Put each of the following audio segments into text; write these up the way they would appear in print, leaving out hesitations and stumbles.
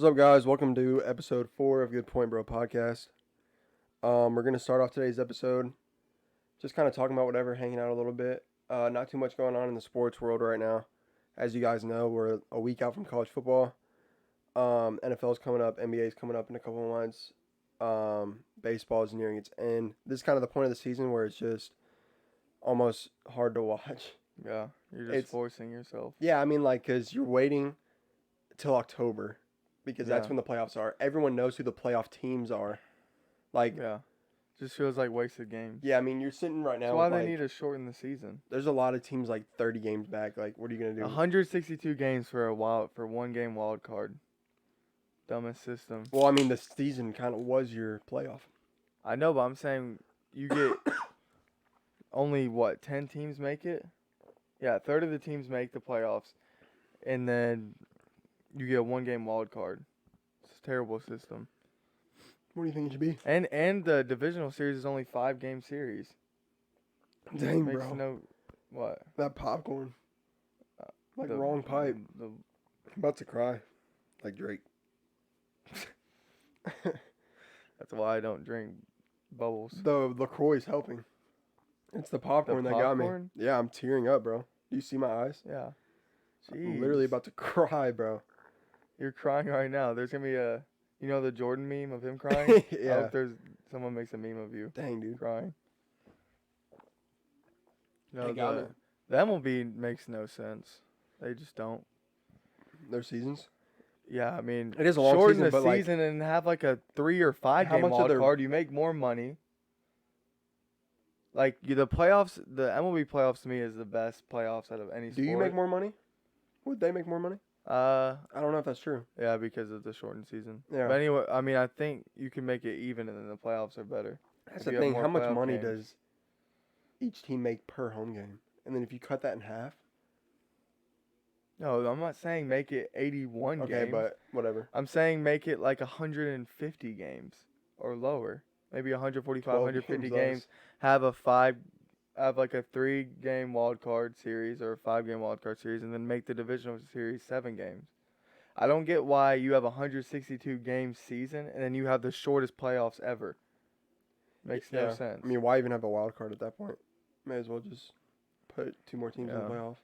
What's up, guys? Welcome to episode 4 of Good Point Bro podcast. We're going to start off today's episode just kind of talking about whatever, hanging out a little bit. Not too much going on in the sports world right now. As you guys know, we're a week out from college football. NFL's coming up, NBA's coming up in a couple of months. Baseball is nearing its end. This is kind of the point of the season where it's just almost hard to watch. Yeah, you're just forcing yourself. Yeah, I mean, because you're waiting till October because that's when the playoffs are. Everyone knows who the playoff teams are. Just feels like wasted games. Yeah, I mean, you're sitting right now. That's why they need to shorten the season. There's a lot of teams 30 games back. What are you gonna do? 162 games for 1 game wild card. Dumbest system. Well, I mean, the season kind of was your playoff. I know, but I'm saying you get only 10 teams make it. Yeah, a third of the teams make the playoffs, and then you get a 1 game wild card. It's a terrible system. What do you think it should be? And the divisional series is only 5-game series. Dang, bro. What? That popcorn. Wrong pipe. I'm about to cry. Like Drake. That's why I don't drink bubbles. The LaCroix's helping. It's the popcorn that got me. Yeah, I'm tearing up, bro. Do you see my eyes? Yeah. Jeez. I'm literally about to cry, bro. You're crying right now. There's going to be the Jordan meme of him crying? Yeah. I hope someone makes a meme of you. Dang, dude. Crying. No, the MLB makes no sense. They just don't. Their seasons? Yeah, I mean, it is a long shorten season, the season and have a 3 or 5 game wild card. You make more money. The playoffs, the MLB playoffs to me is the best playoffs out of any sport. Do you make more money? Would they make more money? I don't know if that's true. Yeah, because of the shortened season. Yeah. But anyway, I mean, I think you can make it even, and then the playoffs are better. That's the thing. How much money does each team make per home game? And then if you cut that in half. No, I'm not saying make it 81 games. Okay, but whatever. I'm saying make it 150 games or lower. Maybe 145, 150 games. Have a 3-game wild card series or a 5-game wild card series, and then make the divisional series 7 games. I don't get why you have a 162 game season and then you have the shortest playoffs ever. Makes no sense. I mean, why even have a wild card at that point? May as well just put 2 more teams in the playoff.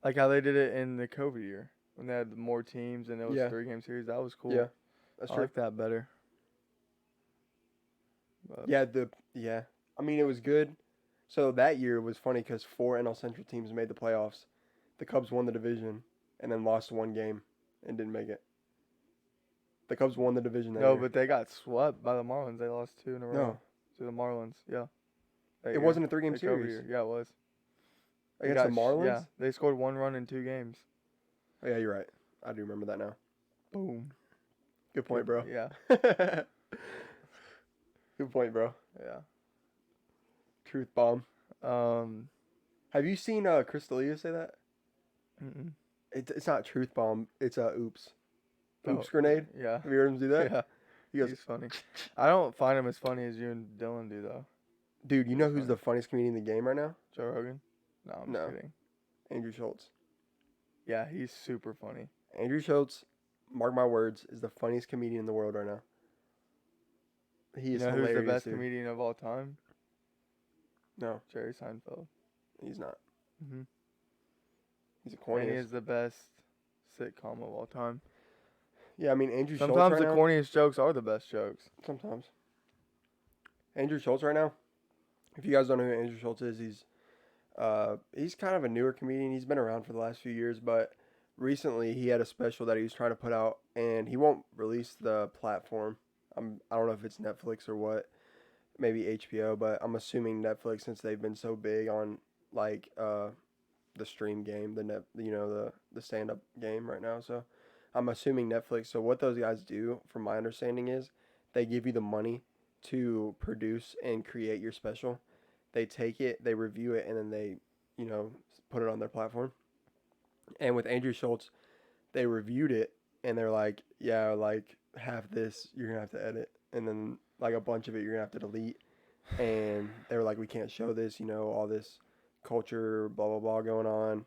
Like how they did it in the COVID year when they had more teams and it was 3-game series. That was cool. Yeah, that's true. I like that better. But I mean, it was good. So that year was funny because 4 NL Central teams made the playoffs. The Cubs won the division and then lost 1 game and didn't make it. The Cubs won the division that year. No, but they got swept by the Marlins. They lost 2 in a row. No. To the Marlins, yeah. It wasn't a 3-game series. Yeah, it was. Against the Marlins? Yeah, they scored 1 run in 2 games. Oh, yeah, you're right. I do remember that now. Boom. Good point, bro. Yeah. Good point, bro. Yeah. Truth bomb. Have you seen Chris D'Elia say that? Mm-mm. It's not truth bomb. It's oops. Oops grenade? Yeah. Have you heard him do that? Yeah. He goes, he's funny. I don't find him as funny as you and Dylan do, though. Dude, you know who's the funniest comedian in the game right now? Joe Rogan? No, I'm just kidding. Andrew Schultz. Yeah, he's super funny. Andrew Schultz, mark my words, is the funniest comedian in the world right now. He is hilarious. Who's the best comedian of all time? No. Jerry Seinfeld. He's not. Mm-hmm. He's a corniest. And he is the best sitcom of all time. Yeah, I mean, Andrew Schultz Sometimes the corniest jokes are the best jokes. Sometimes. Andrew Schultz right now, if you guys don't know who Andrew Schultz is, he's kind of a newer comedian. He's been around for the last few years, but recently he had a special that he was trying to put out, and he won't release the platform. I don't know if it's Netflix or what, maybe HBO, but I'm assuming Netflix since they've been so big on the stream game, the stand-up game right now. So I'm assuming Netflix. So what those guys do, from my understanding, is they give you the money to produce and create your special. They take it, they review it, and then they, put it on their platform. And with Andrew Schultz, they reviewed it, and they're like, yeah, half this you're going to have to edit, and then, a bunch of it you're going to have to delete. And they were like, we can't show this, all this culture, blah, blah, blah going on.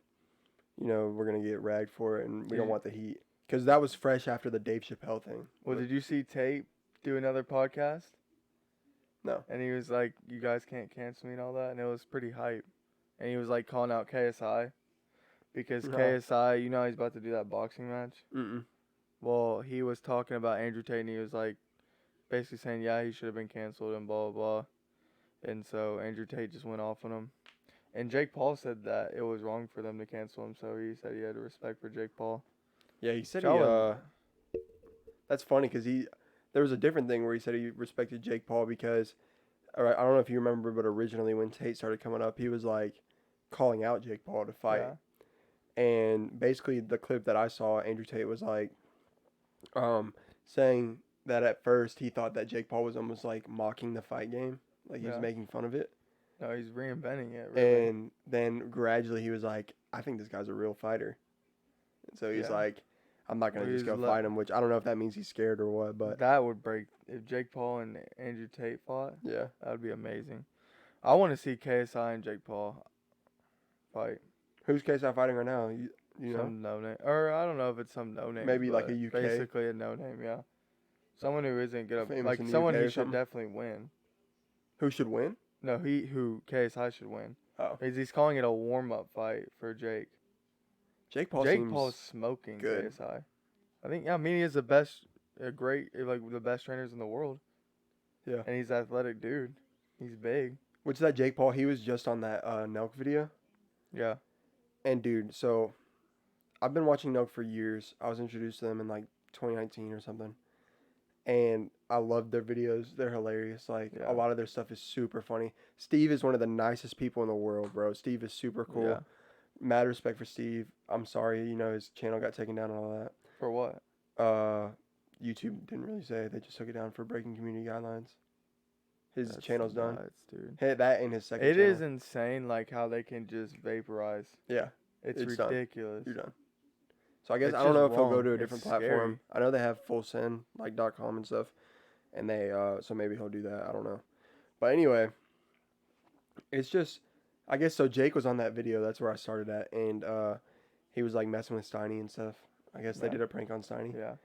We're going to get ragged for it, and we don't want the heat. Because that was fresh after the Dave Chappelle thing. Well, did you see Tate do another podcast? No. And he was like, "You guys can't cancel me and all that," and it was pretty hype. And he was like calling out KSI because No. KSI, you know, he's about to do that boxing match. Mm-mm. Well, he was talking about Andrew Tate, and he was like, basically saying, yeah, he should have been canceled and blah blah blah. And so Andrew Tate just went off on him. And Jake Paul said that it was wrong for them to cancel him, so he said he had respect for Jake Paul. Yeah, he said Showing- that's funny because there was a different thing where he said he respected Jake Paul because, all right, I don't know if you remember, but originally when Tate started coming up, he was like calling out Jake Paul to fight. Yeah. And basically the clip that I saw, Andrew Tate was like, saying that at first he thought that Jake Paul was almost like mocking the fight game, like he was Yeah. making fun of it. No, he's reinventing it. Really. And then gradually he was like, I think this guy's a real fighter. And so he's Yeah. like, I'm not going to Well, just go he's fight him, which I don't know if that means he's scared or what, but that would break if Jake Paul and Andrew Tate fought. yeah. That would be amazing. I want to see KSI and Jake Paul fight. Who's KSI fighting right now? You know? Some no name, or I don't know if it's some no name. Maybe like a UK? Basically a no name, yeah. Someone who isn't gonna Famous like in the someone UK he or should something? definitely win. Who should win? No, who KSI should win. Oh. He's calling it a warm up fight for Jake. Jake Paul Jake seems Paul's smoking good. KSI. I think I mean he is the best, the best trainers in the world. Yeah. And he's an athletic dude. He's big. Which that Jake Paul, he was just on that Nelk video. Yeah. And dude, so I've been watching Nook for years. I was introduced to them in like 2019 or something. And I love their videos. They're hilarious. Like Yeah. a lot of their stuff is super funny. Steve is one of the nicest people in the world, bro. Steve is super cool. Yeah. Mad respect for Steve. I'm sorry, his channel got taken down and all that. For what? YouTube didn't really say. They just took it down for breaking community guidelines. His That's channel's done. nuts, dude. Hey, that and his second It channel. is insane, like how they can just vaporize. Yeah, It's It's done. ridiculous. you're done. So I guess It's I don't know if just he'll go wrong. to a It's different platform. scary. I know they have fullsend, like .com and stuff, and they so maybe he'll do that. I don't know. But anyway, it's just I guess so. Jake was on that video. That's where I started at, and he was like messing with Steiny and stuff. I guess they Yeah. did a prank on Steiny. Yeah.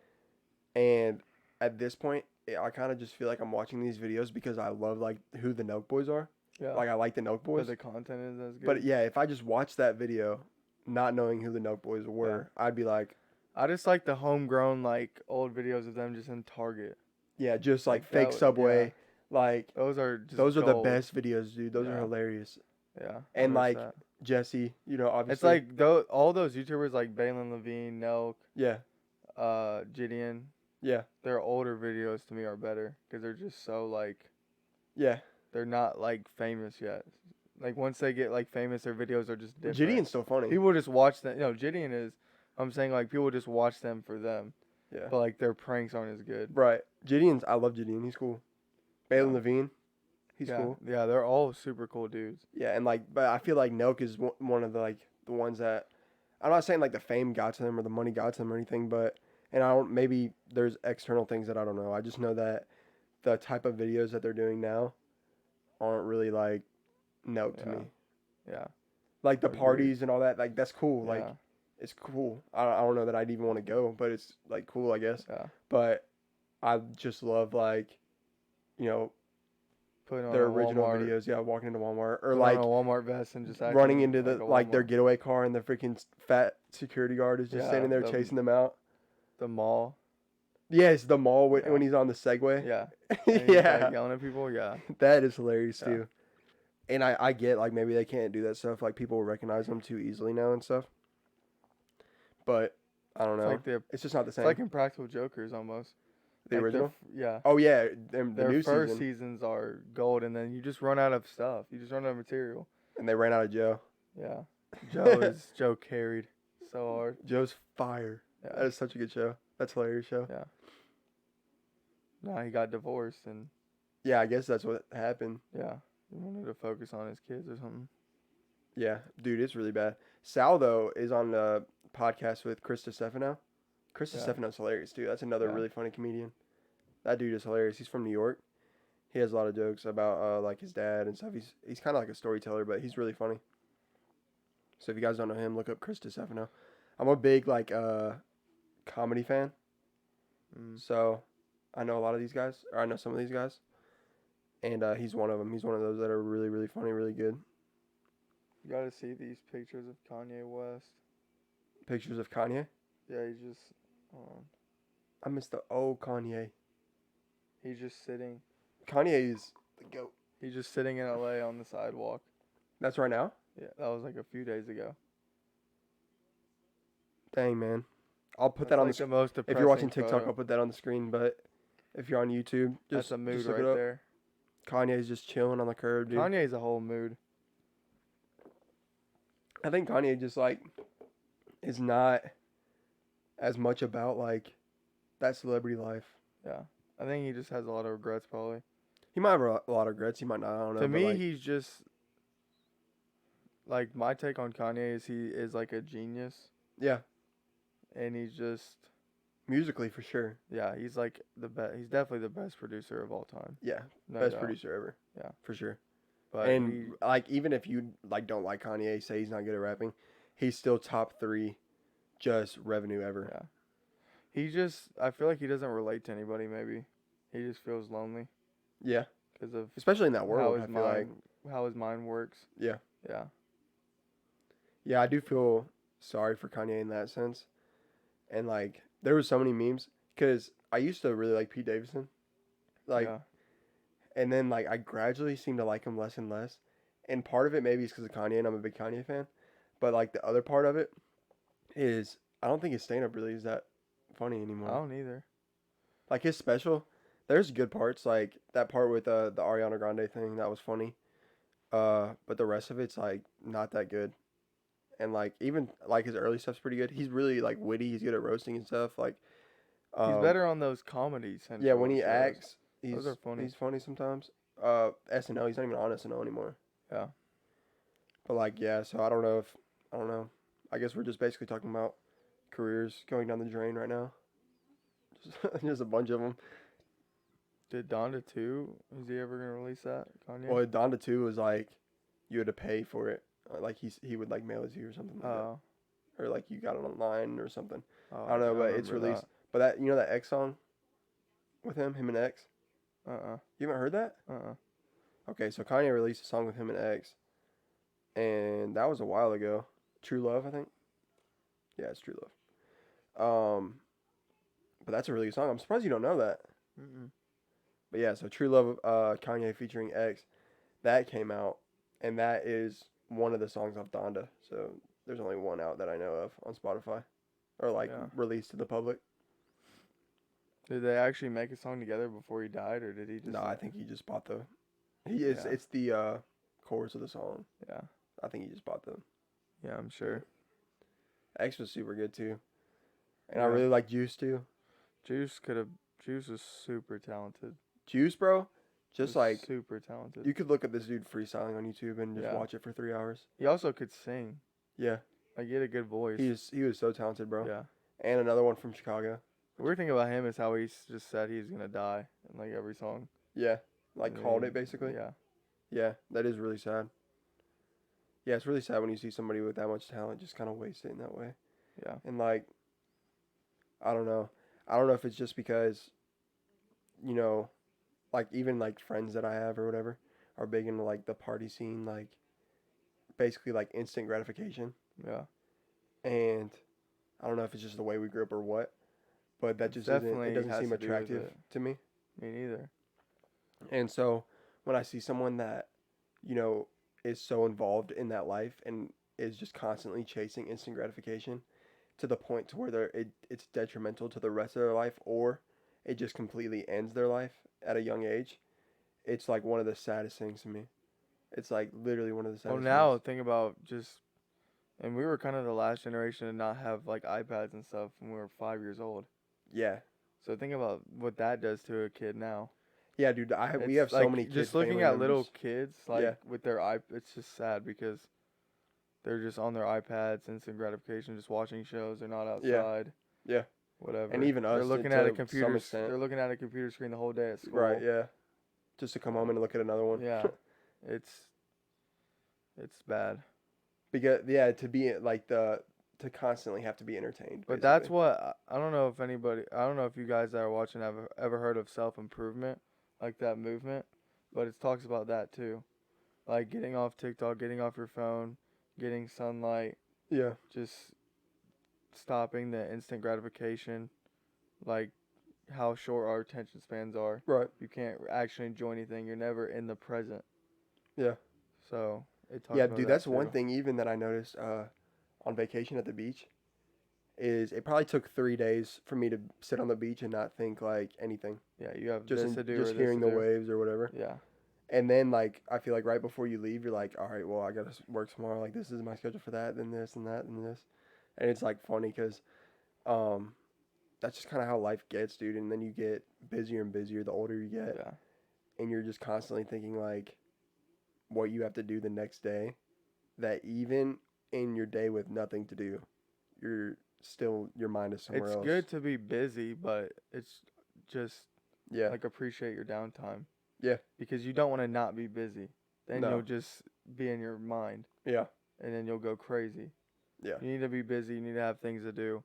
And at this point, I kind of just feel like I'm watching these videos because I love like who the Nook Boys are. Yeah. Like I like the Nook but Boys. the content is as good. But yeah, if I just watched that video, not knowing who the Nook Boys were, I'd be like, I just like the homegrown, like old videos of them just in Target. yeah, just like Like that fake would- Subway. yeah. Like Those are just those are the gold. best videos, dude. Those are Yeah. hilarious. Yeah. And, I like, miss that. Jesse, obviously. It's like all those YouTubers like Balin Levine, Nelk, yeah, Gideon. yeah, Their older videos to me are better because they're just so like yeah. they're not like famous yet. Like once they get like famous, their videos are just different. Gideon's still funny. People just watch them. No, Gideon is. I'm saying like people just watch them for them, yeah, but like their pranks aren't as good. right. I love Gideon. He's cool. Balin Yeah. Levine, he's yeah. cool. Yeah, they're all super cool dudes. Yeah, and but I feel like Nelk is one of the ones that I'm not saying like the fame got to them or the money got to them or anything, but and I don't maybe there's external things that I don't know. I just know that the type of videos that they're doing now aren't really like Nelk to Yeah. me. Yeah. Like the Agreed. parties and all that, like that's cool. Like Yeah. it's cool. I don't know that I'd even want to go, but it's like cool, I guess. Yeah. But I just love Putting on their a original Walmart, videos. Yeah, walking into Walmart or putting like on a Walmart vest and just running acting into the like a their Walmart. getaway car and the freaking fat security guard is just Yeah, standing there the- chasing them out. the mall. Yes, the mall when, Yeah. when he's on the Segway. Yeah. And he's, like, Yeah, yelling at people. Yeah. that is hilarious Yeah. too. And I get like maybe they can't do that stuff. Like people will recognize them too easily now and stuff. But I don't It's know. like the It's just not the it's same. like Impractical Jokers almost. the Like original. yeah. Oh yeah, the Their new first season. seasons are gold, and then you just run out of stuff. You just run out of material. And they ran out of Joe. Yeah. Joe carried so hard. Joe's fire. That Yeah. is such a good show. That's a hilarious show. Yeah. Nah, he got divorced, and Yeah, I guess that's what happened. yeah, he wanted to focus on his kids or something. Yeah, dude, it's really bad. Sal though is on the podcast with Chris Stefano. Chris Yeah. Stefano's hilarious too. That's another Yeah. really funny comedian. That dude is hilarious. He's from New York. He has a lot of jokes about like his dad and stuff. He's kind of like a storyteller, but he's really funny. So if you guys don't know him, look up Chris Stefano. I'm a big comedy fan. So I know a lot of these guys, or I know some of these guys, and he's one of them. He's one of those that are really, really funny, really good. You gotta see these pictures of Kanye West. Pictures of Kanye. Yeah, he's just. I miss the old Kanye. He's just sitting. Kanye is the goat. He's just sitting in LA on the sidewalk. That's right now? Yeah, that was like a few days ago. Dang, man. I'll put That's that on like the the most If you're watching depressing TikTok, photo. I'll put that on the screen. But if you're on YouTube, That's just a mood just look right it up. there. Kanye's just chilling on the curb, dude. Kanye's a whole mood. I think Kanye just like is not as much about like that celebrity life. Yeah, I think he just has a lot of regrets probably. He might have a lot of regrets. He might not. I don't know. To but, me, like, he's just like my take on Kanye is he is like a genius, yeah, and he's just musically for sure. yeah, he's like the best. He's definitely the best producer of all time. Yeah, No best doubt. producer ever. Yeah. for sure. But And like even if you like don't like Kanye, say he's not good at rapping, he's still top 3, just revenue ever. yeah, he just I feel like he doesn't relate to anybody. Maybe he just feels lonely Yeah, because of especially in that how world. I his feel like. mind how his mind works. Yeah. Yeah. Yeah, I do feel sorry for Kanye in that sense. And like there was so many memes because I used to really like Pete Davidson, like, yeah. and then like I gradually seemed to like him less and less. And part of it maybe is because of Kanye, and I'm a big Kanye fan. But like the other part of it is I don't think his stand up really is that funny anymore. I don't either. Like his special, there's good parts, like that part with the Ariana Grande thing, that was funny. But the rest of it's like not that good. And like even like his early stuff's pretty good. He's really like witty. He's good at roasting and stuff. Like He's better on those comedies. Yeah, when he shows. acts, Those are funny. He's funny sometimes. SNL, he's not even on SNL anymore. Yeah. But like yeah, so I don't know. I guess we're just basically talking about careers going down the drain right now. Just a bunch of them. Did Donda 2, is he ever going to release that? Kanye? Well, Donda 2 was like you had to pay for it. Like he would like mail it to you or something like that. Oh. Or like you got it online or something. Oh, I don't know, but it's remember released. But that that X song with him and X. that. You haven't heard that? Uh-uh. Okay, so Kanye released a song with him and X, and that was a while ago. True Love, I think. Yeah, it's True Love. But that's a really good song. I'm surprised you don't know that. Mm-mm. But yeah, so True Love, Kanye featuring X, that came out, and that is one of the songs off Donda. So there's only one out that I know of on Spotify, or like Yeah. released to the public. Did they actually make a song together before he died, or did he just... No, I think he just bought the. It's Yeah. it's the chorus of the song. Yeah. I think he just bought the. Yeah, I'm sure. X was super good too, and I Yeah. really like Juice too. Juice was super talented. Juice, bro, Was just like super talented. you could look at this dude freestyling on YouTube and just Yeah. watch it for 3 hours. He also could sing. Yeah, Like, he had a good voice. he was so talented, bro. Yeah. And another one from Chicago. The weird thing about him is how he just said he's going to die in, like, every song. Yeah, like And called then- it basically. Yeah. Yeah, that is really sad. Yeah, it's really sad when you see somebody with that much talent just kind of waste it in that way. Yeah. And like, I don't know. I don't know if it's just because, like even like friends that I have or whatever are big into like the party scene, like basically like instant gratification. Yeah. And I don't know if it's just the way we grew up or what, but that just Definitely it doesn't has seem to do with attractive it. to me. Me neither. And so when I see someone that, is so involved in that life and is just constantly chasing instant gratification to the point to where it's detrimental to the rest of their life, or it just completely ends their life at a young age, it's like one of the saddest things to me. It's like literally one of the saddest Well, now things. think about and we were kind of the last generation to not have like iPads and stuff when we were 5 years old. Yeah. So think about what that does to a kid now. Yeah, dude, we It's have so like, many kids. just looking family at little members. kids like Yeah. with their it's just sad because they're just on their iPads, instant gratification, just watching shows. They're not outside. Yeah. Whatever. And even us, they're looking to at a some computer. extent. They're looking at a computer screen the whole day at school. Right, yeah. Just to come home and look at another one. Yeah. It's bad. Because to be like to constantly have to be entertained. But Basically. that's what I don't know if anybody. I don't know if you guys that are watching have ever heard of self-improvement, like that movement. But it talks about that too, like getting off TikTok, getting off your phone, getting sunlight, Yeah. just stopping the instant gratification, like how short our attention spans are. Right. You can't actually enjoy anything. You're never in the present. Yeah. So it talks Yeah, about dude. that That's too. one thing even that I noticed on vacation at the beach is it probably took 3 days for me to sit on the beach and not think like anything. Yeah, you have Just this to do just or this hearing to the do. waves or whatever. Yeah. And then like I feel like right before you leave, you're like, all right, well I gotta work tomorrow. Like this is my schedule for that, then this and that and this, and it's like funny because um, that's just kind of how life gets, dude. And then you get busier and busier the older you get, Yeah. and you're just constantly thinking like what you have to do the next day. That even in your day with nothing to do, you're still your mind is somewhere It's else. good to be busy, but it's just Yeah. like appreciate your downtime. Yeah. Because you don't want to not be busy. Then No. you'll just be in your mind. Yeah. And then you'll go crazy. Yeah. You need to be busy. You need to have things to do.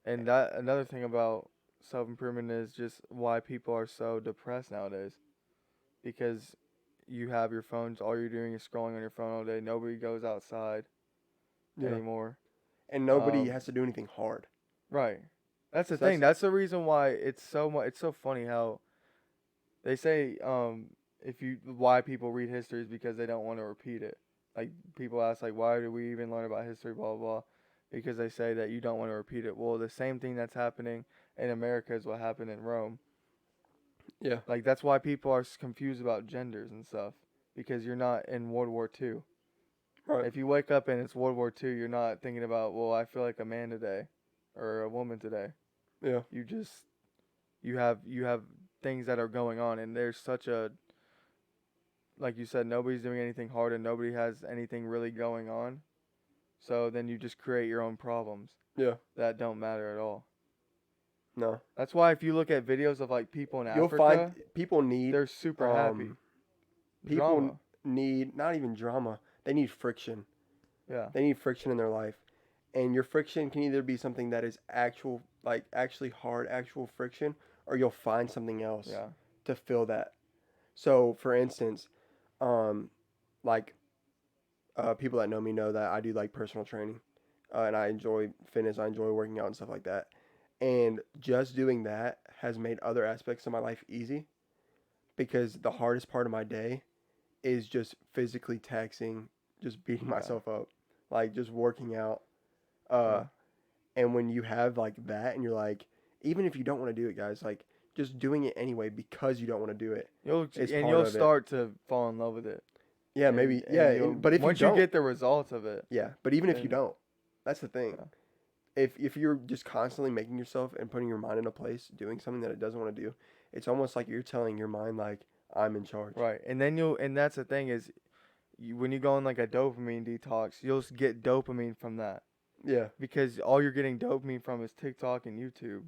And that another thing about self-improvement is just why people are so depressed nowadays. Because you have your phones. All you're doing is scrolling on your phone all day. Nobody goes outside Yeah. anymore. And nobody has to do anything hard. Right. That's the So thing. That's the reason why it's so much. It's so funny how they say if you why people read history is because they don't want to repeat it. Like people ask like why do we even learn about history blah blah blah because they say that you don't want to repeat it. Well, the same thing that's happening in America is what happened in Rome. Yeah. Like that's why people are confused about genders and stuff because you're not in World War II. Right. If you wake up and it's World War II, you're not thinking about, well, I feel like a man today or a woman today. Yeah. You have things that are going on and there's such a like you said, nobody's doing anything hard and nobody has anything really going on. So then you just create your own problems. Yeah. That don't matter at all. No. That's why if you look at videos of like people in You'll Africa, find people need they're super happy. people Drama. need not even drama. They need friction. Yeah. They need friction in their life. And your friction can either be something that is actually hard, actual friction, or you'll find something else Yeah. to fill that. So, for instance, like people that know me know that I do like personal training, and I enjoy fitness. I enjoy working out and stuff like that. And just doing that has made other aspects of my life easy, because the hardest part of my day is just physically taxing, just beating myself up, like just working out. And when you have like that, and you're like, even if you don't want to do it, guys, like just doing it anyway because you don't want to do it. You'll start to fall in love with it. Yeah, maybe. Yeah, but if once you don't, get the results of it. yeah, but even if you then- don't, that's the thing. Yeah. If you're just constantly making yourself and putting your mind in a place, doing something that it doesn't want to do, it's almost like you're telling your mind like, I'm in charge. Right, and then and that's the thing is, when you go on like a dopamine detox, you'll get dopamine from that. Yeah. Because all you're getting dopamine from is TikTok and YouTube.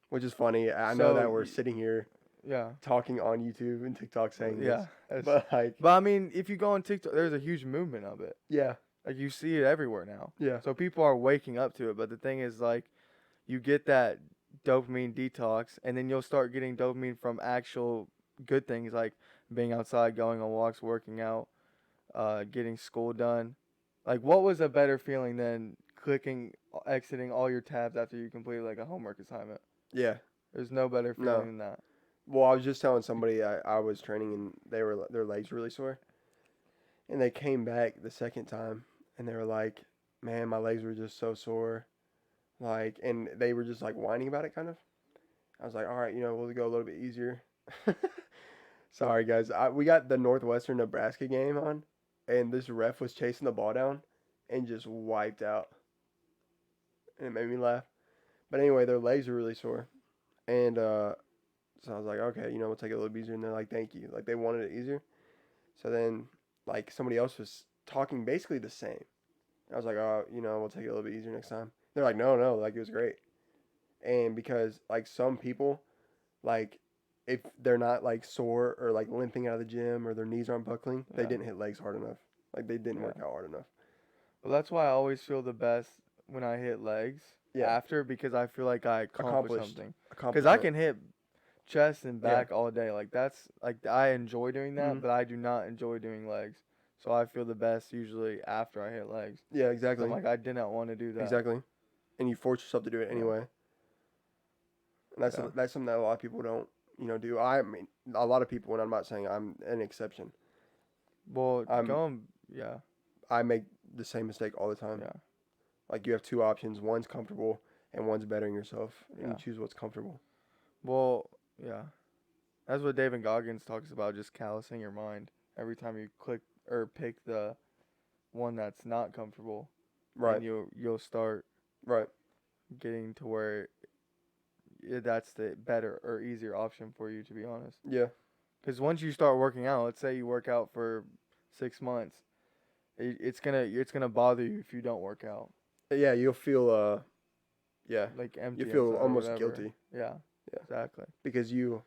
Which is funny. I know So that we're sitting here Yeah. talking on YouTube and TikTok saying Yeah. this. But like, But I mean, if you go on TikTok, there's a huge movement of it. yeah. Like you see it everywhere now. Yeah. So people are waking up to it. But the thing is, like, you get that dopamine detox, and then you'll start getting dopamine from actual good things like being outside, going on walks, working out, getting school done. Like, what was a better feeling than exiting all your tabs after you completed like a homework assignment? Yeah. There's no better feeling than that. Well, I was just telling somebody I was training and their legs were really sore. And they came back the second time and they were like, man, my legs were just so sore. Like, and they were just like whining about it kind of. I was like, all right, we'll go a little bit easier. Sorry, guys. We got the Northwestern Nebraska game on, and this ref was chasing the ball down and just wiped out. And it made me laugh. But anyway, their legs were really sore. And so I was like, okay, we'll take it a little bit easier. And they're like, thank you. Like, they wanted it easier. So then, like, somebody else was talking basically the same. I was like, oh, we'll take it a little bit easier next time. They're like, no, like, it was great. And because, like, some people, like, if they're not, like, sore or, like, limping out of the gym or their knees aren't buckling, they didn't hit legs hard enough. Like, they didn't work out hard enough. Well, that's why I always feel the best when I hit legs Yeah. after because I feel like I accomplished Accomplished. something. Because Accomplishment. I can hit chest and Yeah. back all day. Like that's like I enjoy doing that, Mhm. but I do not enjoy doing legs. So I feel the best usually after I hit legs. Yeah, So exactly. I'm like I did not want to do that. Exactly. And you force yourself to do it Yeah. anyway. And that's Yeah. that's something that a lot of people don't, do. I mean, a lot of people, and I'm not saying I'm an exception. Well, I'm yeah, I make the same mistake all the time. yeah, Like you have two options. One's comfortable and one's bettering yourself, and yeah. you choose what's comfortable. Well, yeah. That's what David Goggins talks about, just callousing your mind every time you click or pick the one that's not comfortable. Right. And you'll start Right. getting to where that's the better or easier option for you, to be honest. Yeah. Because once you start working out, let's say you work out for 6 months, it's gonna bother you if you don't work out. Yeah, you'll feel yeah, Like empty. you feel inside or almost whatever. guilty. Yeah. Yeah. Exactly. Because you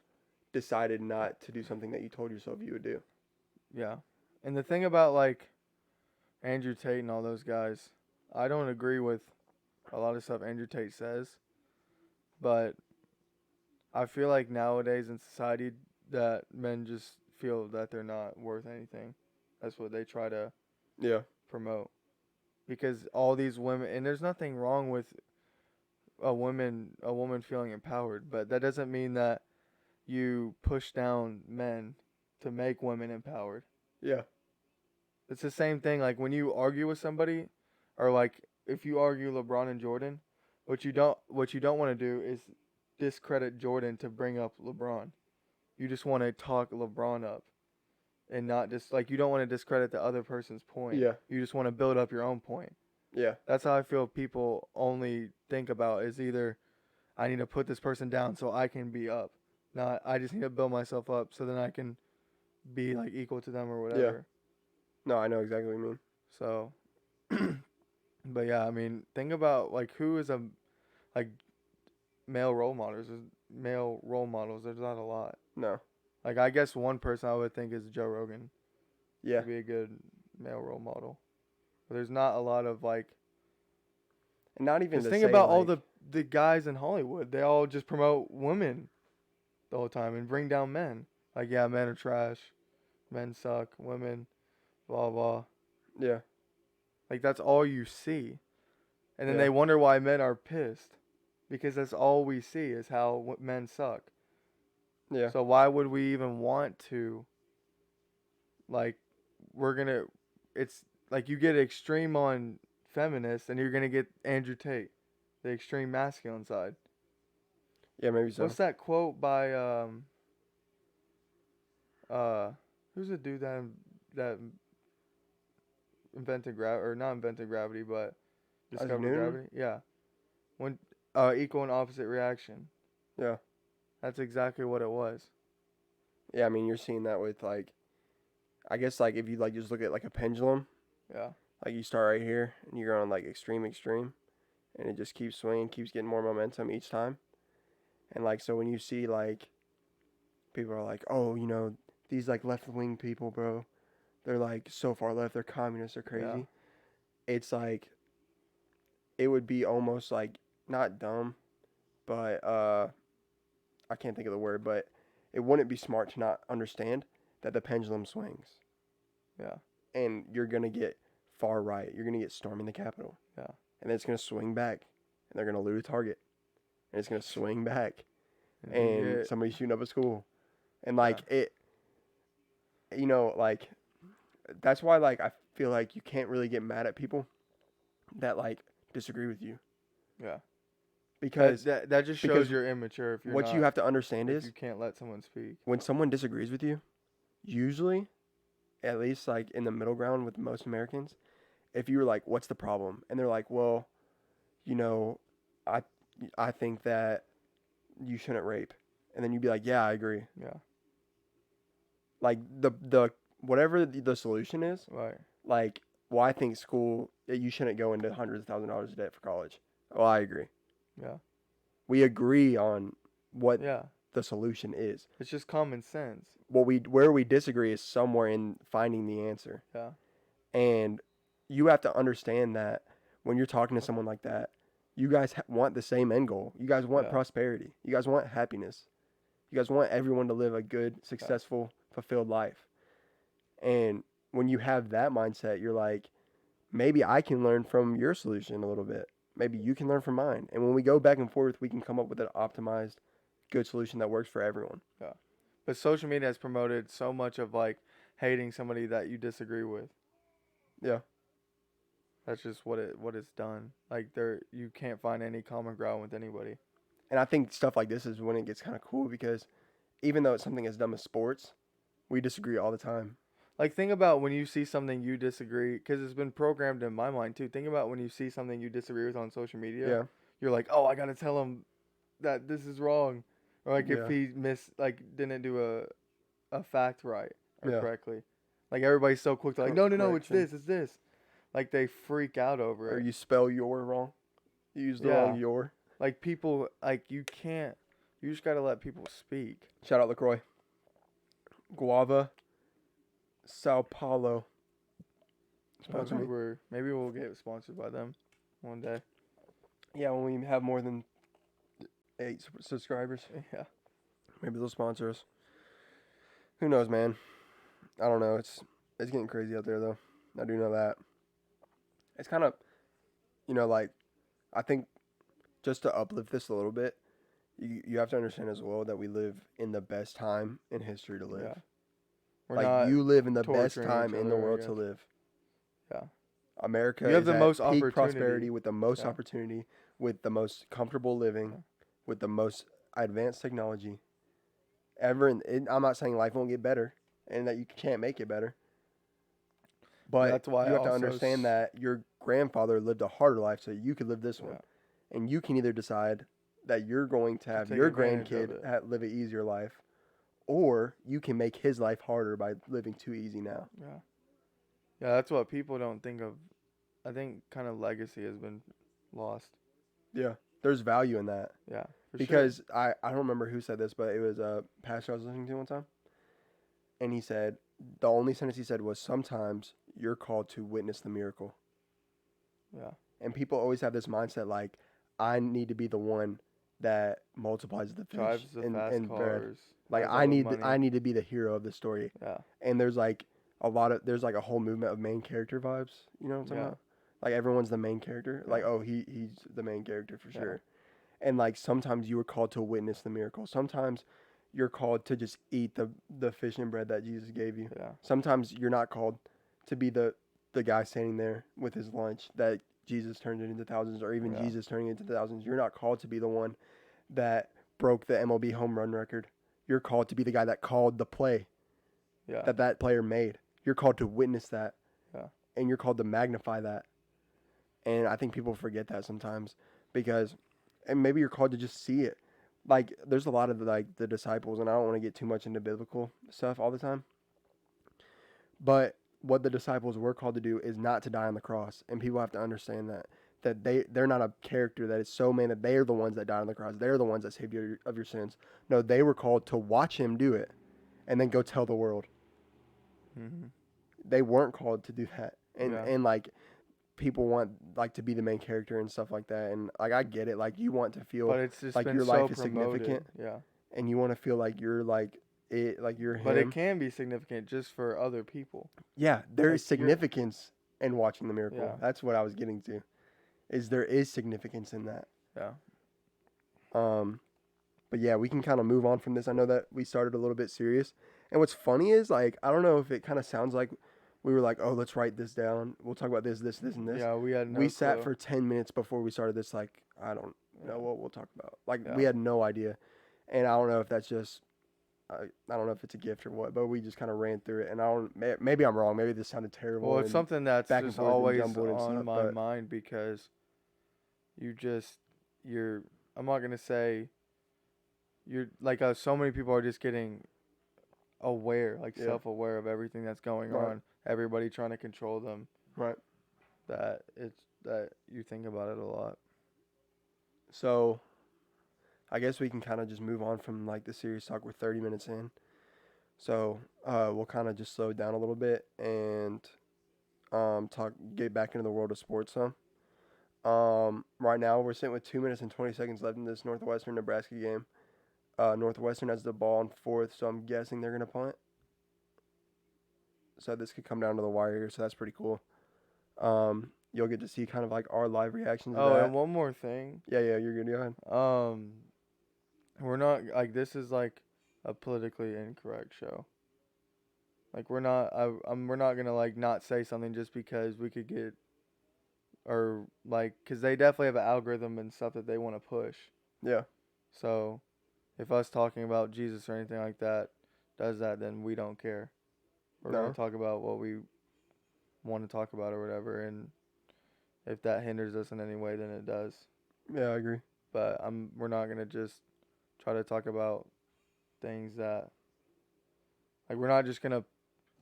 decided not to do something that you told yourself you would do. Yeah. And the thing about like Andrew Tate and all those guys, I don't agree with a lot of stuff Andrew Tate says, but I feel like nowadays in society that men just feel that they're not worth anything. That's what they try to Yeah. promote. Because all these women, and there's nothing wrong with a woman feeling empowered, but that doesn't mean that you push down men to make women empowered. Yeah. It's the same thing like when you argue with somebody, or like if you argue LeBron and Jordan, what you don't want to do is discredit Jordan to bring up LeBron. You just want to talk LeBron up, and not just like you don't want to discredit the other person's point. Yeah. You just want to build up your own point. Yeah. That's how I feel people only think about is either I need to put this person down so I can be up. Not I just need to build myself up so then I can be like equal to them or whatever. No, I know exactly what you mean. So but yeah, I mean, think about like who is a like male role models. There's not a lot. No. Like I guess one person I would think is Joe Rogan. Yeah. To be a good male role model. But there's not a lot of like. And not even Just to think say, about all like, the guys in Hollywood. They all just promote women the whole time and bring down men. Like yeah, men are trash, men suck, women, blah blah. Yeah. Like that's all you see, and then Yeah. they wonder why men are pissed, because that's all we see is how men suck. Yeah. So why would we even want to? Like, it's like you get extreme on feminists, and you're gonna get Andrew Tate, the extreme masculine side. Yeah, maybe so. What's that quote by who's the dude that invented gravity, or not invented gravity, but discovered Newton? gravity? Yeah. When equal and opposite reaction. Yeah. That's exactly what it was. Yeah, I mean, you're seeing that with, like, I guess, like, if you, like, just look at, like, a pendulum. Yeah. Like, you start right here, and you're on, like, extreme, and it just keeps swinging, keeps getting more momentum each time. And, like, so when you see, like, people are like, oh, these, like, left-wing people, bro, they're, like, so far left, they're communists, they're crazy. Yeah. It's, like, it would be almost, like, not dumb, but, I can't think of the word, but it wouldn't be smart to not understand that the pendulum swings. Yeah. And you're going to get far right. You're going to get storming the Capitol. Yeah. And then it's going to swing back. And they're going to loot a Target. And it's going to swing back. you And get- somebody's shooting up a school. And, like, like, that's why, like, I feel like you can't really get mad at people that, like, disagree with you. Yeah. Because that just shows because you're immature if you're what not, you have to understand if is you can't let someone speak. when someone disagrees with you, usually, at least like in the middle ground with most Americans, if you were like, what's the problem? And they're like, well, I think that you shouldn't rape. And then you'd be like, yeah, I agree. Yeah. Like the whatever the solution is, Right. like, well, I think you shouldn't go into hundreds of thousands of dollars of debt for college. Oh, I agree. Yeah. We agree on what Yeah. the solution is. It's just common sense. Where we disagree is somewhere in finding the answer. Yeah. And you have to understand that when you're talking to someone like that, you guys want the same end goal. You guys want prosperity. You guys want happiness. You guys want everyone to live a good, successful, fulfilled life. And when you have that mindset, you're like, maybe I can learn from your solution a little bit. Maybe you can learn from mine. And when we go back and forth, we can come up with an optimized, good solution that works for everyone. Yeah. But social media has promoted so much of like hating somebody that you disagree with. Yeah. That's just what it's done. Like you can't find any common ground with anybody. And I think stuff like this is when it gets kind of cool because even though it's something as dumb as sports, we disagree all the time. Like, think about when you see something you disagree, because it's been programmed in my mind, too. Think about when you see something you disagree with on social media. Yeah. You're like, oh, I got to tell him that this is wrong. Or, like, if he didn't do a fact right or correctly. Like, everybody's so quick to, like, no, it's this. Like, they freak out over it. Or you spell your wrong. You use the wrong your. Like, people, like, you just got to let people speak. Shout out LaCroix. Guava. Sao Paulo. Maybe we'll get sponsored by them one day. Yeah, when we have more than 8 subscribers. Yeah. Maybe they'll sponsor us. Who knows, man? I don't know. It's getting crazy out there, though. I do know that. It's kind of, like, I think just to uplift this a little bit, you have to understand as well that we live in the best time in history to live. Yeah. You live in the best time in the world to live. Yeah. America you have is the at most peak opportunity. prosperity with the most opportunity, with the most comfortable living, with the most advanced technology ever. I'm not saying life won't get better and that you can't make it better. But that's why you have to understand that your grandfather lived a harder life so you could live this one. And you can either decide that you're going to have your grandkid live an easier life, or you can make his life harder by living too easy now. Yeah. Yeah, that's what people don't think of. I think kind of legacy has been lost. Yeah. There's value in that. Yeah. Because I don't remember who said this, but it was a pastor I was listening to one time. And he said, the only sentence he said was, sometimes you're called to witness the miracle. Yeah. And people always have this mindset like, I need to be the one that multiplies the fish and bread. Like I need to be the hero of the story. Yeah. And there's like a whole movement of main character vibes. You know what I'm talking about? Like everyone's the main character. Like, oh, he's the main character for sure. And like sometimes you were called to witness the miracle. Sometimes you're called to just eat the fish and bread that Jesus gave you. Yeah. Sometimes you're not called to be the guy standing there with his lunch that Jesus turned it into thousands, or even Jesus turning it into thousands. You're not called to be the one that broke the MLB home run record. You're called to be the guy that called the play that player made. You're called to witness that. Yeah. And you're called to magnify that. And I think people forget that sometimes and maybe you're called to just see it. Like, there's a lot of the disciples, and I don't want to get too much into biblical stuff all the time. But what the disciples were called to do is not to die on the cross. And people have to understand that they're not a character that is so man that they are the ones that died on the cross. They're the ones that saved you of your sins. No, they were called to watch him do it and then go tell the world. Mm-hmm. They weren't called to do that. And like, people want like to be the main character and stuff like that. And like, I get it. Like, you want to feel like your life is significant. Yeah. And you want to feel like you're like it, like you're him. But it can be significant just for other people. Yeah, there is significance in watching the miracle. Yeah. That's what I was getting to. There is significance in that. Yeah. But yeah, we can kind of move on from this. I know that we started a little bit serious. And what's funny is, like, I don't know if it kind of sounds like we were like, oh, let's write this down. We'll talk about this, and this. Yeah, we sat for 10 minutes before we started this, like, I don't know what we'll talk about. Like, we had no idea. And I don't know if that's just, I don't know if it's a gift or what, but we just kind of ran through it. And maybe I'm wrong. Maybe this sounded terrible. Well, it's something that's just always on my mind because I'm not going to say, you're like, so many people are just getting aware, like self-aware of everything that's going on. Everybody trying to control them. Right. That you think about it a lot. So, I guess we can kind of just move on from like the serious talk. We're 30 minutes in. So, we'll kind of just slow it down a little bit and get back into the world of sports some. Right now we're sitting with 2 minutes and 20 seconds left in this Northwestern Nebraska game. Northwestern has the ball on fourth, so I'm guessing they're gonna punt. So this could come down to the wire here, so that's pretty cool. You'll get to see kind of like our live reactions to Oh, that. and one more thing. Yeah, you're good. Go ahead. We're not like this is like a politically incorrect show. Like we're not gonna like not say something just because we could get or like because they definitely have an algorithm and stuff that they want to push. Yeah. So if us talking about Jesus or anything like that does that, then we don't care. We're No. gonna talk about what we want to talk about or whatever, and if that hinders us in any way, then it does. Yeah, I agree. But we're not gonna just try to talk about things that like we're not just gonna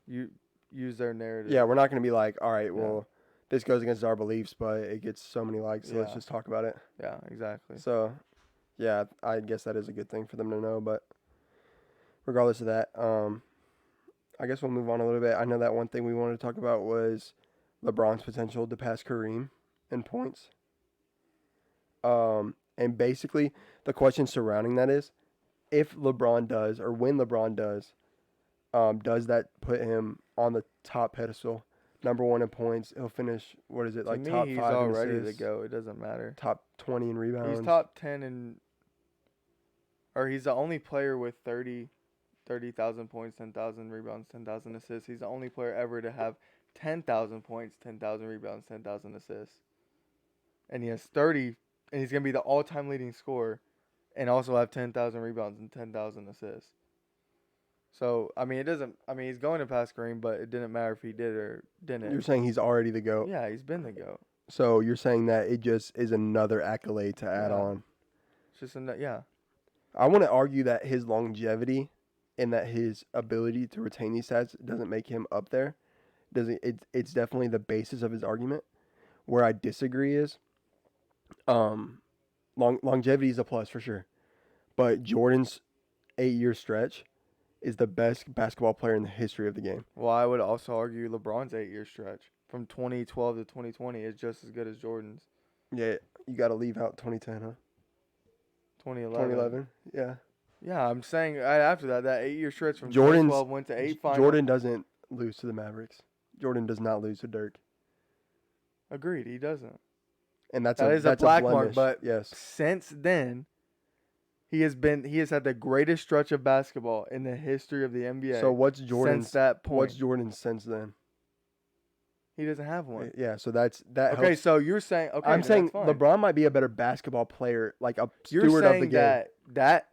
use their narrative. Yeah, we're not gonna be like, all right, Yeah. well, this goes against our beliefs, but it gets so many likes, so let's Yeah. just talk about it. Yeah, exactly. So, yeah, I guess that is a good thing for them to know. But regardless of that, I guess we'll move on a little bit. I know that one thing we wanted to talk about was LeBron's potential to pass Kareem in points. And basically, the question surrounding that is, if LeBron does, or when LeBron does that put him on the top pedestal, number one in points? He'll finish, what is it, like to top me, 5 he's all in ready to assists, go. It doesn't matter. top 20 in rebounds. He's top 10 in, or he's the only player with 30,000 points, 10,000 rebounds, 10,000 assists. He's the only player ever to have 10,000 points, 10,000 rebounds, 10,000 assists. And he has 30, and he's going to be the all-time leading scorer and also have 10,000 rebounds and 10,000 assists. So, I mean, he's going to pass Kareem, but it didn't matter if he did or didn't. You're saying he's already the GOAT. Yeah, he's been the GOAT. So you're saying that it just is another accolade to add Yeah. on. It's just yeah. I want to argue that his longevity and that his ability to retain these stats doesn't make him up there. It's definitely the basis of his argument. Where I disagree is longevity is a plus for sure. But Jordan's 8-year stretch is the best basketball player in the history of the game. Well, I would also argue LeBron's 8-year stretch from 2012 to 2020 is just as good as Jordan's. Yeah, you got to leave out 2010, huh? 2011, yeah. Yeah, I'm saying right after that 8-year stretch from Jordan's- 2012 went to 8 finals. Jordan doesn't lose to the Mavericks. Jordan does not lose to Dirk. Agreed, he doesn't. And that's That is a that's black mark, blemish. but yes. Since then, he has had the greatest stretch of basketball in the history of the NBA. So what's Jordan's since that point? What's Jordan's since then? He doesn't have one. Yeah, so that Okay, helps. so you're saying okay. I'm saying that's fine. LeBron might be a better basketball player, like a You're steward of the saying game. that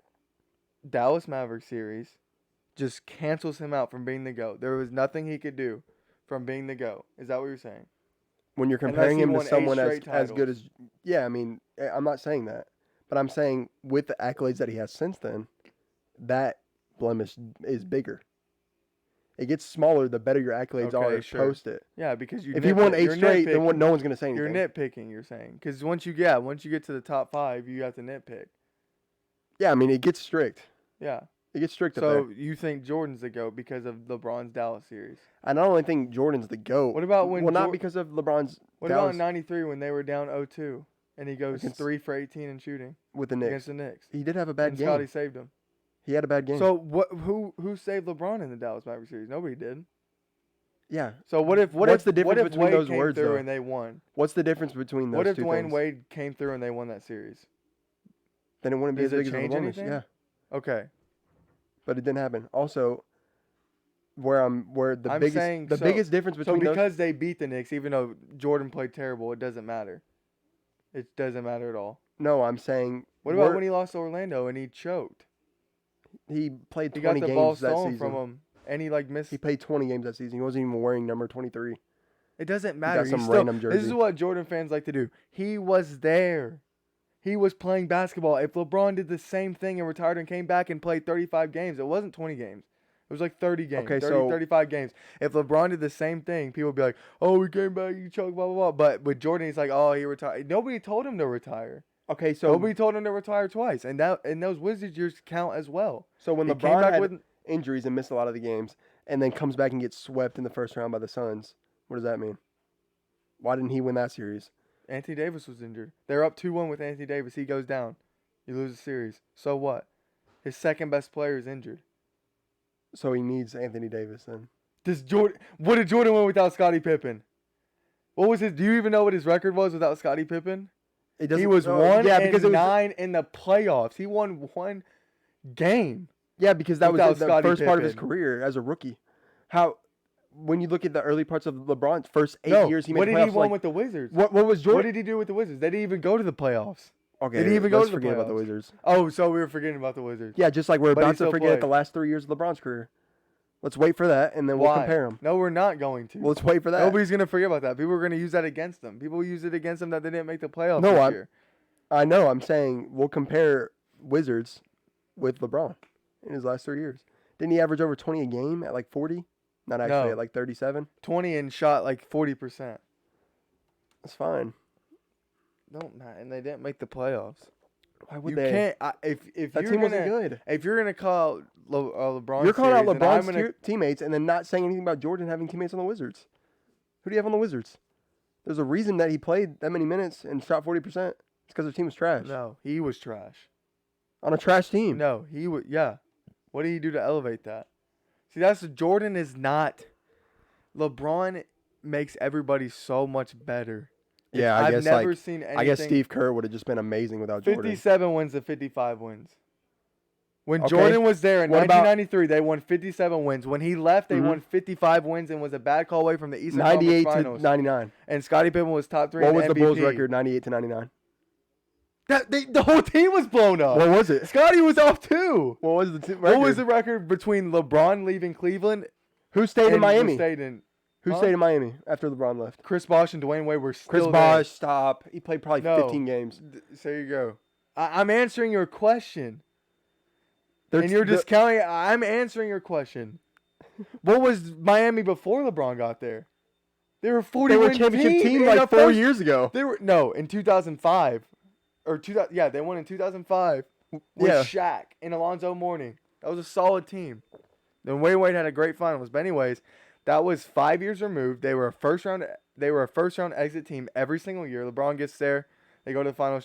Dallas Mavericks series just cancels him out from being the GOAT. There was nothing he could do from being the GOAT. Is that what you're saying? When you're Unless comparing he him to won 8 someone straight as good titles. as, yeah, I mean, I'm not saying that, but I'm saying with the accolades that he has since then, that blemish is bigger. It gets smaller the better your accolades Okay, are sure. post it. Yeah, because If he won 8 you're straight, then nitpicking. no one's gonna say anything. You're nitpicking. You're saying because once you get to the top 5, you have to nitpick. Yeah, I mean it gets strict. Yeah. It gets strict up So there. you think Jordan's the GOAT because of LeBron's Dallas series? I not only think Jordan's the GOAT. What about when Well, not Jor- because of LeBron's What Dallas about in '93 when they were down 0-2 and he goes Against- 3 for 18 in shooting with the against Knicks. the Knicks? He did have a bad And game. Scottie saved him. He had a bad game. So what? Who saved LeBron in the Dallas Mavericks series? Nobody did. yeah. So what if What's the difference what if between Wade those came words, through though? and they won? What's the difference between those What if two Dwayne things? Wade came through and they won that series? Then it wouldn't be Does as it big as a change blemish. anything? Yeah, Okay. but it didn't happen. Also, where the I'm biggest saying- the so- biggest difference So between those. because they beat the Knicks, even though Jordan played terrible, it doesn't matter. It doesn't matter at all. No, I'm saying. What about when he lost to Orlando and he choked? he played He 20 got the ball games that stolen season? from him, and he missed. He played 20 games that season. He wasn't even wearing number 23. It doesn't He matter. got some He's still- random This jersey. is what Jordan fans like to do. He was there. He was playing basketball. If LeBron did the same thing and retired and came back and played 35 games, it wasn't 20 games. It was like 30 games, Okay, 35 games. If LeBron did the same thing, people would be like, oh, he came back, he choked, blah, blah, blah. But with Jordan, he's like, oh, he retired. Nobody told him to retire. Okay, so Nobody told him to retire twice. And those Wizards years count as well. when He came LeBron back had with injuries and missed a lot of the games, and then comes back and gets swept in the first round by the Suns, what does that mean? Why didn't he win that series? Anthony Davis was injured. They're up 2-1 with Anthony Davis. He goes down. You lose the series. So what? His second best player is injured. So he needs Anthony Davis then. What did Jordan win without Scottie Pippen? What was his? Do you even know what his record was without Scottie Pippen? He was 1-9 in the playoffs. He won one game. Yeah, because that was the Scottie first part of his Pippen. career as a rookie. When you look at the early parts of LeBron's first 8 No, years, he made what the did playoffs. he win with the Wizards? What was Jordan? What did he do with the Wizards? They didn't even go to the playoffs. Okay, Did he even go let's to the forget about the playoffs? Wizards. Oh, so we were forgetting about the Wizards. Yeah, just like we're But he about to still forget played. the last 3 years of LeBron's career. Let's wait for that, and then we'll Why? compare them. No, we're not going to. Well, let's wait for that. Nobody's going to forget about that. People are going to use that against them. People use it against them that they didn't make the playoffs No, this year. I know. I'm saying we'll compare Wizards with LeBron in his last 3 years. Didn't he average over 20 a game at like 40? Not actually, No. at like 37? 20 and shot like 40%. That's fine. Don't matter. And they didn't make the playoffs. Why would You they? can't. If That you're team gonna, wasn't good. If you're gonna call LeBron, You're calling out series, then I'm LeBron's gonna, teammates and then not saying anything about Jordan having teammates on the Wizards. Who do you have on the Wizards? There's a reason that he played that many minutes and shot 40%. It's because their team was trash. No, he was trash. On a trash team. No, he would. Yeah. What did he do to elevate that? See, that's Jordan is not. LeBron makes everybody so much better. Yeah, I I've guess never like seen anything. I guess Steve Kerr would have just been amazing without Jordan. 57 wins to 55 wins. When Okay. Jordan was there in What about- 1993, they won 57 wins. When he left, they Mhm. won 55 wins and was a bad call away from the Eastern 98 Conference to Finals. 99. And Scottie Pippen was top 3 What in was the MVP. Bulls record? 98 to 99. The whole team was blown up. What was it? Scottie was off too. What was the record? What was the record between LeBron leaving Cleveland Who stayed in and Miami? Who Who stayed in Miami after LeBron left? Chris Bosh and Dwayne Wade were still Chris there. Bosh, stop. He played probably No. 15 games. So you go. I'm answering your question. They're And you're the- discounting. I'm answering your question. What was Miami before LeBron got there? They were 40 They were a win championship team in like the 4 first- years ago. They were in 2005 or 2000. Yeah, they won in 2005 with Yeah. Shaq and Alonzo Mourning. That was a solid team. Then Wade had a great finals. But anyways, that was 5 years removed. They were a first round. They were a first round exit team every single year. LeBron gets there. They go to the finals,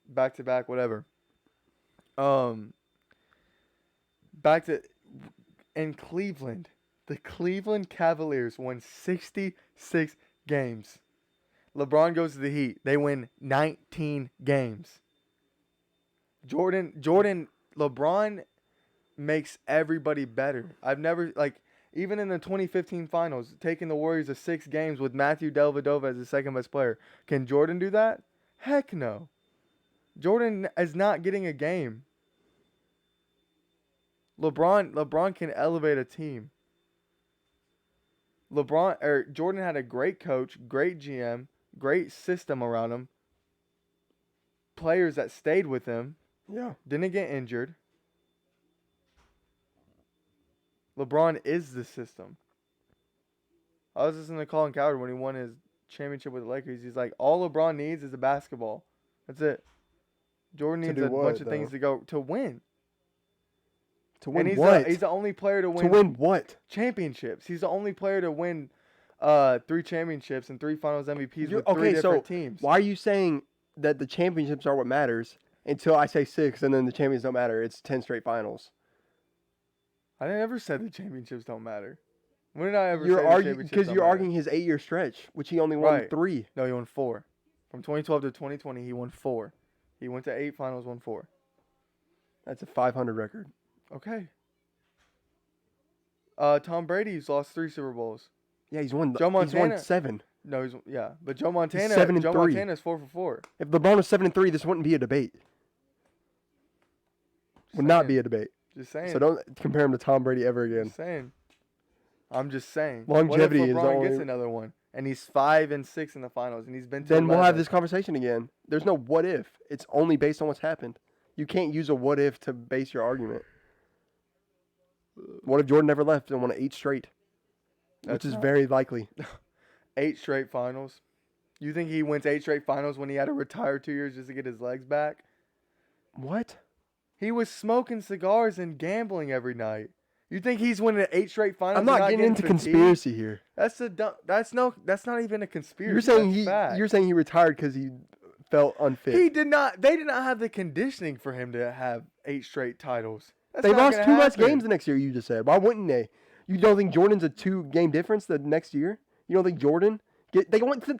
back to back, whatever. Back to in Cleveland. The Cleveland Cavaliers won 66 games. LeBron goes to the Heat. They win 19 games. LeBron makes everybody better. I've never, even in the 2015 finals, taking the Warriors to 6 games with Matthew Dellavedova as the second best player. Can Jordan do that? Heck no. Jordan is not getting a game. LeBron can elevate a team. Jordan had a great coach, great GM, great system around him. Players that stayed with him, Yeah. didn't get injured. LeBron is the system. I was listening to Colin Cowherd when he won his championship with the Lakers. He's like, all LeBron needs is a basketball. That's it. Jordan To needs do a what, bunch of though? things to win. To win And what? he's the only player to win. To win what? Championships. He's the only player to win 3 championships and 3 Finals MVPs with 3 different teams. Why are you saying that the championships are what matters until I say 6 and then the champions don't matter? It's 10 straight finals. I never said the championships don't matter. When did I ever say You're the arguing championships because don't you're matter? arguing his 8-year stretch, which he only won Right. 3. No, he won 4. From 2012 to 2020, he won 4. He went to 8 finals, won 4. That's a 500 record. Okay. Tom Brady's lost 3 Super Bowls. Yeah, he's won. Joe He's won Montana- 7. No, but Joe Montana. 7-3. Joe Montana's 4 for 4. If LeBron was 7-3, this wouldn't be a debate. Would not be a debate. Just saying. So don't compare him to Tom Brady ever again. Just saying. I'm just saying. Longevity what is if the LeBron only- gets another one and he's 5 and 6 in the finals and he's been to Then we'll have 11? this conversation again. There's no what if. It's only based on what's happened. You can't use a what if to base your argument. What if Jordan never left and won 8 straight? That's Which is not- very likely. 8 straight finals. You think he wins 8 straight finals when he had to retire 2 years just to get his legs back? What? He was smoking cigars and gambling every night. You think he's winning 8 straight finals? I'm not getting into conspiracy here. That's not even a conspiracy. You're saying he retired because he felt unfit. He did not. They did not have the conditioning for him to have 8 straight titles. They lost 2 less games the next year. You just said. Why wouldn't they? You don't think Jordan's a 2-game difference the next year? You don't think Jordan? They went to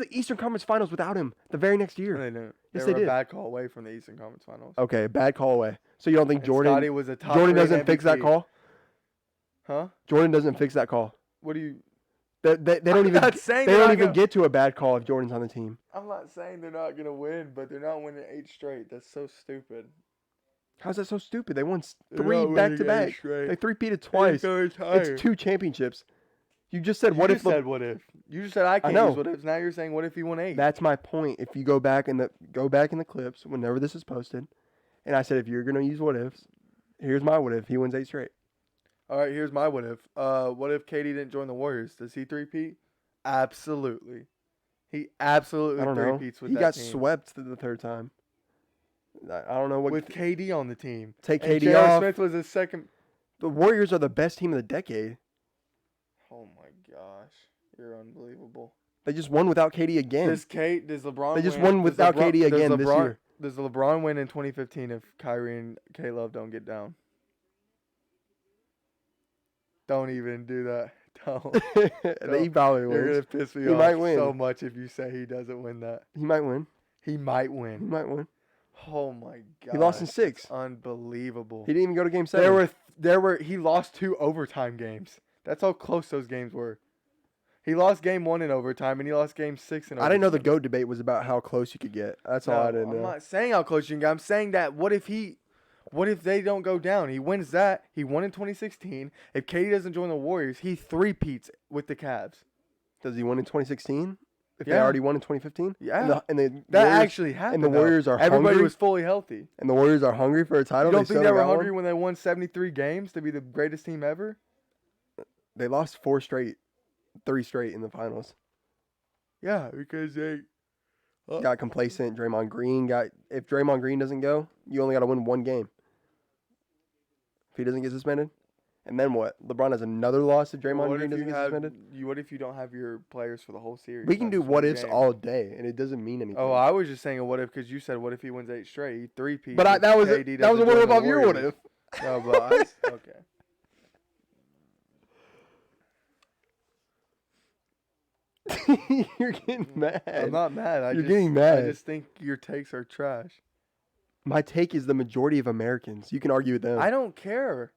the Eastern Conference Finals without him the very next year. They didn't. Yes, they they were did. a bad call away from the Eastern Conference Finals. Okay, bad call away. So you don't think And Jordan? Scottie was a top Jordan 3 doesn't fix that MVP. call. Huh? Jordan doesn't fix that call. What do you? They don't even. Not saying They they're don't not even gonna- get to a bad call if Jordan's on the team. I'm not saying they're not gonna win, but they're not winning 8 straight. That's so stupid. How's that so stupid? They won They're 3 not back winning to 8 back. straight. They 3-peated twice. They're It's tired. 2 championships. You just said what You if? just said what if? You just said I can't know. use what ifs. Now you're saying what if he won 8? That's my point. If you go back in the clips whenever this is posted, and I said if you're gonna use what ifs, here's my what if. He wins 8 straight. All right, here's my what if. What if KD didn't join the Warriors? Does he 3-peat? Absolutely. He absolutely I don't know. 3-peats with He that got team. swept the 3rd time. I don't know what. With KD on the team. Take And KD J.R. off. Smith was his second. The Warriors are the best team of the decade. Oh my gosh, you're unbelievable. They just won without KD again. Does LeBron? They just win? won without Does KD again this LeBron- year. Does LeBron win in 2015 if Kyrie and K-Love don't get down? Don't even do that. Don't. He probably You're wins. gonna piss me He off might win. so much if you say he doesn't win that. He might win. He might He win. might win. Oh my god. He lost in 6. Unbelievable. He didn't even go to Game 7. He lost 2 overtime games. That's how close those games were. He lost game 1 in overtime and he lost game 6 in overtime. I didn't know the GOAT debate was about how close you could get. That's all I didn't know. I'm not saying how close you can get. I'm saying that what if they don't go down? He wins that. He won in 2016. If KD doesn't join the Warriors, he 3-peats with the Cavs. Does he win in 2016? If they Yeah. already won in 2015? Yeah. And the That Warriors, actually happened. the Warriors are Everybody hungry? was fully healthy. and the Warriors are hungry for a title. You don't think still they were got one? hungry when they won 73 games to be the greatest team ever? They lost 3 straight in the finals. Yeah, because they. Got complacent. Draymond Green if Draymond Green doesn't go, you only got to win 1 game. If he doesn't get suspended, and then what? LeBron has another loss if Draymond Green doesn't get suspended. What if you don't have your players for the whole series? We can Not do just what one ifs game? all day, and it doesn't mean anything. Oh, I was just saying a what if because you said what if he wins 8 straight? He 3-peats. but that was a what if off your what if. No, but okay. You're getting mad. I'm not mad. You're getting mad. I just think your takes are trash. My take is the majority of Americans. You can argue with them. I don't care.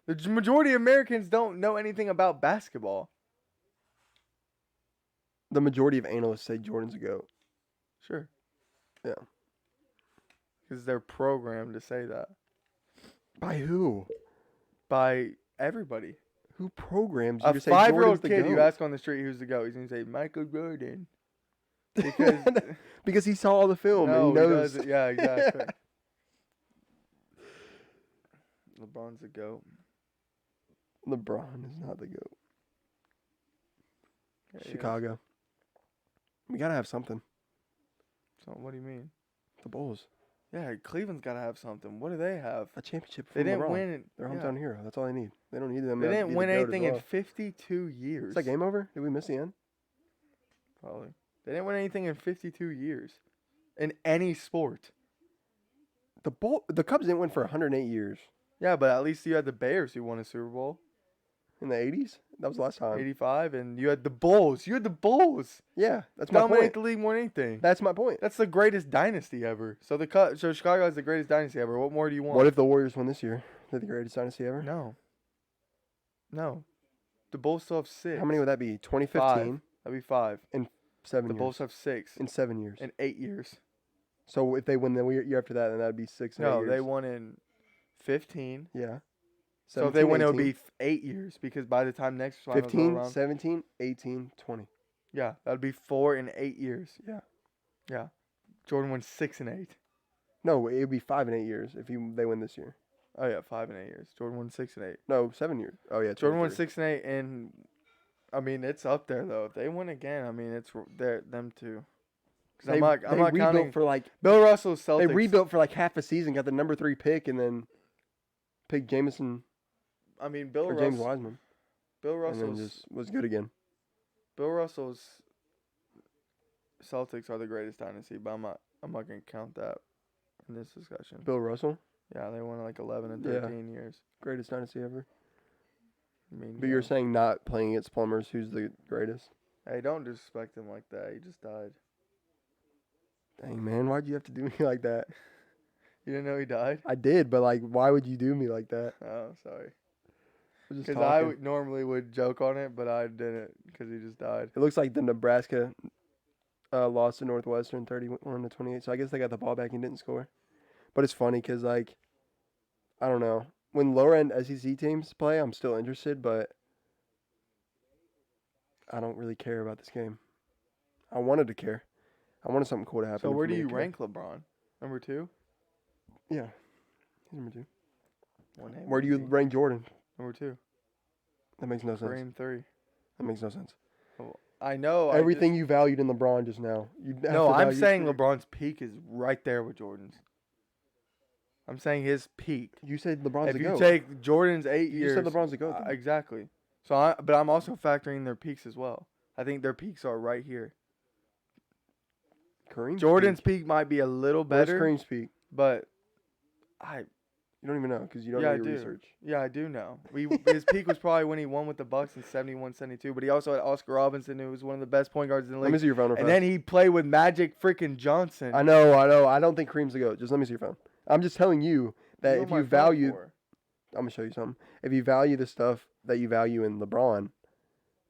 The majority of Americans don't know anything about basketball. The majority of analysts say Jordan's a GOAT. Sure. Yeah. Because they're programmed to say that. By who? By everybody. Who programs you A to say 5-year-old Jordan's the kid, GOAT? you ask on the street who's the GOAT, he's going to say Michael Jordan. Because Because he saw all the film and he no, he knows. doesn't. Yeah, exactly. LeBron's the GOAT. LeBron is not the GOAT. Yeah, Chicago. We gotta have something. So what do you mean? The Bulls. Yeah, Cleveland's got to have something. What do they have? A championship for They didn't LeBron. win. Their yeah. hometown hero. That's all they need. They don't need them. They to be didn't the win GOAT as anything in well. 52 years. Is that game over? Did we miss the end? Probably. They didn't win anything in 52 years. In any sport. The Cubs didn't win for 108 years. Yeah, but at least you had the Bears who won a Super Bowl. In the 80s? That was the last time. 85, and you had the Bulls. You had the Bulls. Yeah, that's my Dominate point. the league more than anything. That's my point. That's the greatest dynasty ever. So Chicago is the greatest dynasty ever. What more do you want? What if the Warriors win this year? They're the greatest dynasty ever? No. No. The Bulls still have 6. How many would that be? 2015 That'd be 5. in 7 The years. Bulls have 6 In 7 years. in 8 years. So if they win the year after that, then that'd be 6 and 8 No, years. they won in 15. Yeah. So if they win, 17, it'll be 8 years because by the time next finals roll 15, around, 17, 18, 20. yeah, that'd be 4 and 8 years. Yeah. Yeah. Jordan won 6 and 8. No, it would be 5 and 8 years if they win this year. Oh yeah, 5 and 8 years. Jordan won 6 and 8. No, 7 years. Oh yeah, Jordan won 23. 6 and 8, and I mean it's up there though. If they win again, I mean it's them too. Because I'm not rebuilt counting for like Bill Russell's Celtics. they rebuilt for like half a season, got the number 3 pick, and then picked Jameson. I mean, Bill or James Russell. Wiseman, Bill and then Russell's. just was good again. Bill Russell's Celtics are the greatest dynasty, but I'm not gonna count that in this discussion. Bill Russell, Yeah, they won like 11 and Yeah. 13 years. greatest dynasty ever. I mean, But yeah. you're saying not playing against plumbers, who's the greatest? Hey, don't disrespect him like that. He just died. Dang man, why'd you have to do me like that? You didn't know he died? I did, but like, why would you do me like that? Oh, sorry. We're just Because talking. normally would joke on it, but I didn't because he just died. It looks like the Nebraska lost to Northwestern 31-28. So I guess they got the ball back and didn't score. But it's funny because, like, I don't know. When lower end SEC teams play, I'm still interested, but I don't really care about this game. I wanted to care. I wanted something cool to happen. So where for do me to you care. rank LeBron? Number 2? Yeah, he's number 2. One Where do you MVP. rank Jordan? Number 2. That makes no sense. Kareem 3. That makes no sense. I know. Everything you valued in LeBron just now. No, I'm saying LeBron's peak is right there with Jordan's. I'm saying his peak. You said LeBron's If a you GOAT. take Jordan's 8 You years, said LeBron's a GOAT. though. exactly. But I'm also factoring their peaks as well. I think their peaks are right here. Kareem's Jordan's peak. peak might be a little Where's better, Kareem's peak? but You don't even know because you don't Yeah, know I your do. research. yeah, I do know. His peak was probably when he won with the Bucks in 71-72, but he also had Oscar Robinson, who was one of the best point guards in the Let me league. see your phone. And then he played with Magic freaking Johnson. I know. I don't think Kareem's a GOAT. Just let me see your phone. I'm just telling you that What if am I you phone value, for? I'm gonna show you something. If you value the stuff that you value in LeBron,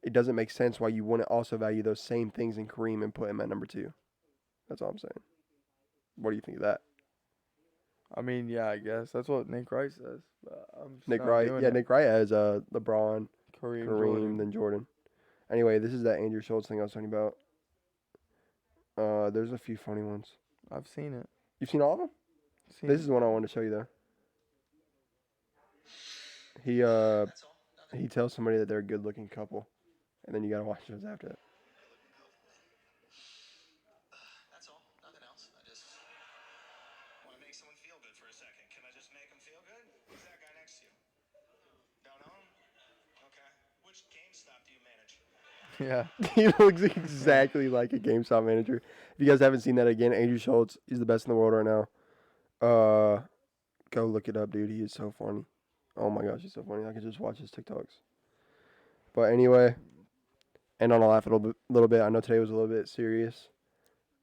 it doesn't make sense why you wouldn't also value those same things in Kareem and put him at number 2. That's all I'm saying. What do you think of that? I mean, yeah, I guess that's what Nick Wright says. But I'm just Nick not Wright. doing Yeah, it. Nick Wright has LeBron, Kareem, Kareem, Jordan. then Jordan. Anyway, this is that Andrew Schultz thing I was talking about. There's a few funny ones. I've seen it. You've seen all of them? Seen This it. is the one I wanted to show you though. He tells somebody that they're a good looking couple, and then you gotta watch those after that. That's all. Nothing else. I just want to make someone feel good for a second. Can I just make them feel good? Who's that guy next to you? Don't know him? Okay. Which GameStop do you manage? Yeah. He looks exactly like a GameStop manager. If you guys haven't seen that again, Andrew Schultz, he's the best in the world right now. Go look it up, dude. He is so funny. Oh my gosh, he's so funny. I could just watch his TikToks. But anyway, and on a laugh a little bit. I know today was a little bit serious.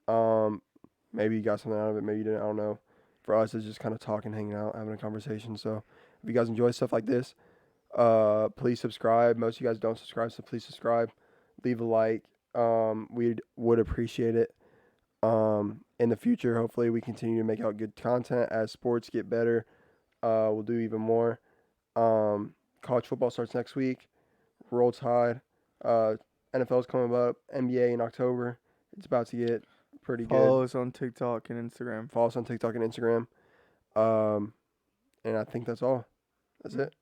Maybe you got something out of it. Maybe you didn't. I don't know. For us, it's just kind of talking, hanging out, having a conversation. So if you guys enjoy stuff like this, please subscribe. Most of you guys don't subscribe, so please subscribe. Leave a like. We would appreciate it. In the future, hopefully, we continue to make out good content as sports get better. We'll do even more. College football starts next week. Roll Tide. NFL's coming up. NBA in October. It's about to get pretty Follow good. us on TikTok and Instagram. Follow us on TikTok and Instagram. And I think that's all. That's it.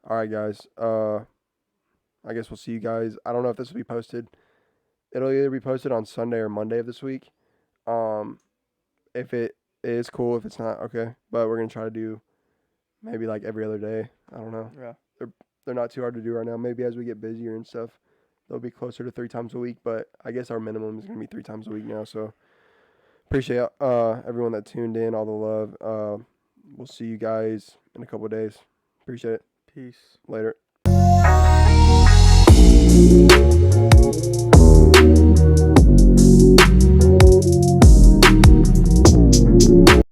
All right, guys. I guess we'll see you guys. I don't know if this will be posted. It'll either be posted on Sunday or Monday of this week. If it is cool, if it's not, okay. But we're gonna try to do maybe like every other day. I don't know. Yeah. They're not too hard to do right now. Maybe as we get busier and stuff, they'll be closer to 3 times a week. But I guess our minimum is gonna be 3 times a week now. So appreciate everyone that tuned in, all the love. We'll see you guys in a couple of days. Appreciate it. Peace. Later.